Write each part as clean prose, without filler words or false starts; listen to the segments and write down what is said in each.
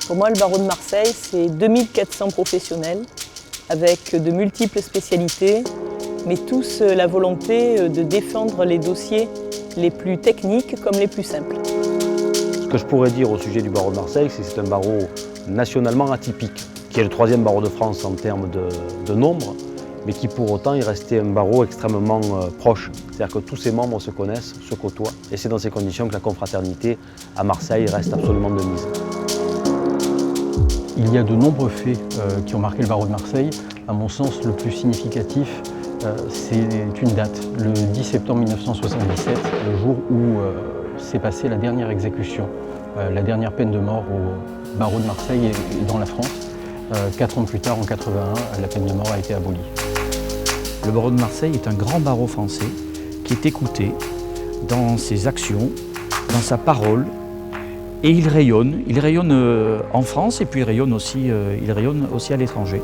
Pour moi, le barreau de Marseille, c'est 2400 professionnels avec de multiples spécialités, mais tous la volonté de défendre les dossiers les plus techniques comme les plus simples. Ce que je pourrais dire au sujet du barreau de Marseille, c'est que c'est un barreau nationalement atypique, qui est le 3e barreau de France en termes de nombre, mais qui pour autant est resté un barreau extrêmement proche. C'est-à-dire que tous ses membres se connaissent, se côtoient, et c'est dans ces conditions que la confraternité à Marseille reste absolument de mise. Il y a de nombreux faits qui ont marqué le barreau de Marseille. À mon sens, le plus significatif, c'est une date, le 10 septembre 1977, le jour où s'est passée la dernière exécution, la dernière peine de mort au barreau de Marseille et dans la France. 4 ans plus tard, en 1981, la peine de mort a été abolie. Le barreau de Marseille est un grand barreau français qui est écouté dans ses actions, dans sa parole, et il rayonne en France et puis il rayonne aussi à l'étranger.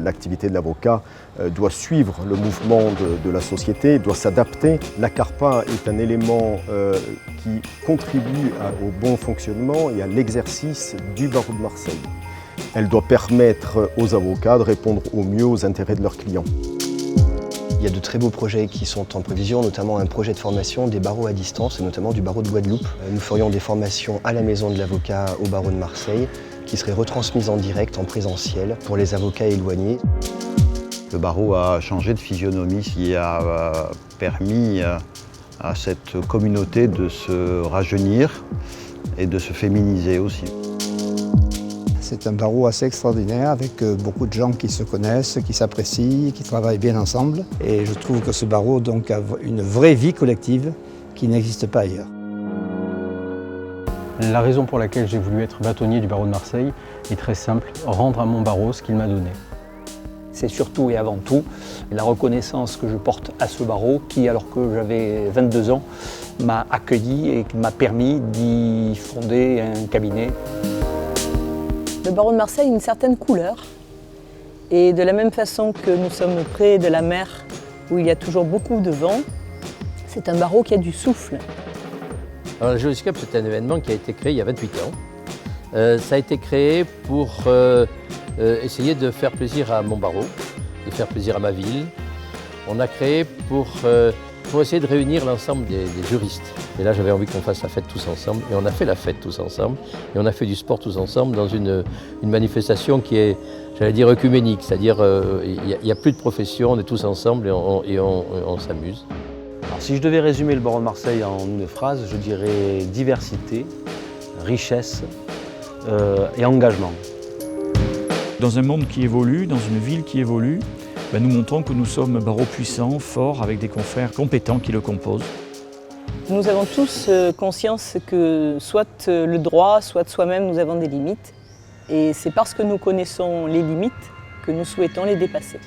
L'activité de l'avocat doit suivre le mouvement de la société, doit s'adapter. La CARPA est un élément qui contribue au bon fonctionnement et à l'exercice du barreau de Marseille. Elle doit permettre aux avocats de répondre au mieux aux intérêts de leurs clients. Il y a de très beaux projets qui sont en prévision, notamment un projet de formation des barreaux à distance, et notamment du barreau de Guadeloupe. Nous ferions des formations à la maison de l'avocat au barreau de Marseille, qui seraient retransmises en direct, en présentiel, pour les avocats éloignés. Le barreau a changé de physionomie, ce qui a permis à cette communauté de se rajeunir et de se féminiser aussi. C'est un barreau assez extraordinaire avec beaucoup de gens qui se connaissent, qui s'apprécient, qui travaillent bien ensemble. Et je trouve que ce barreau donc, a une vraie vie collective qui n'existe pas ailleurs. La raison pour laquelle j'ai voulu être bâtonnier du barreau de Marseille est très simple, rendre à mon barreau ce qu'il m'a donné. C'est surtout et avant tout la reconnaissance que je porte à ce barreau qui, alors que j'avais 22 ans, m'a accueilli et m'a permis d'y fonder un cabinet. Le barreau de Marseille a une certaine couleur. Et de la même façon que nous sommes près de la mer, où il y a toujours beaucoup de vent, c'est un barreau qui a du souffle. Alors, le Géodiscope, c'est un événement qui a été créé il y a 28 ans. Ça a été créé pour essayer de faire plaisir à mon barreau, de faire plaisir à ma ville. On a créé pour essayer de réunir l'ensemble des juristes. Et là, j'avais envie qu'on fasse la fête tous ensemble. Et on a fait la fête tous ensemble. Et on a fait du sport tous ensemble dans une manifestation qui est, j'allais dire, œcuménique. C'est-à-dire, il n'y a plus de profession, on est tous ensemble et on s'amuse. Alors, si je devais résumer le barreau de Marseille en une phrase, je dirais diversité, richesse et engagement. Dans un monde qui évolue, dans une ville qui évolue, nous montrons que nous sommes un barreau puissant, fort, avec des confrères compétents qui le composent. Nous avons tous conscience que soit le droit, soit soi-même, nous avons des limites. Et c'est parce que nous connaissons les limites que nous souhaitons les dépasser.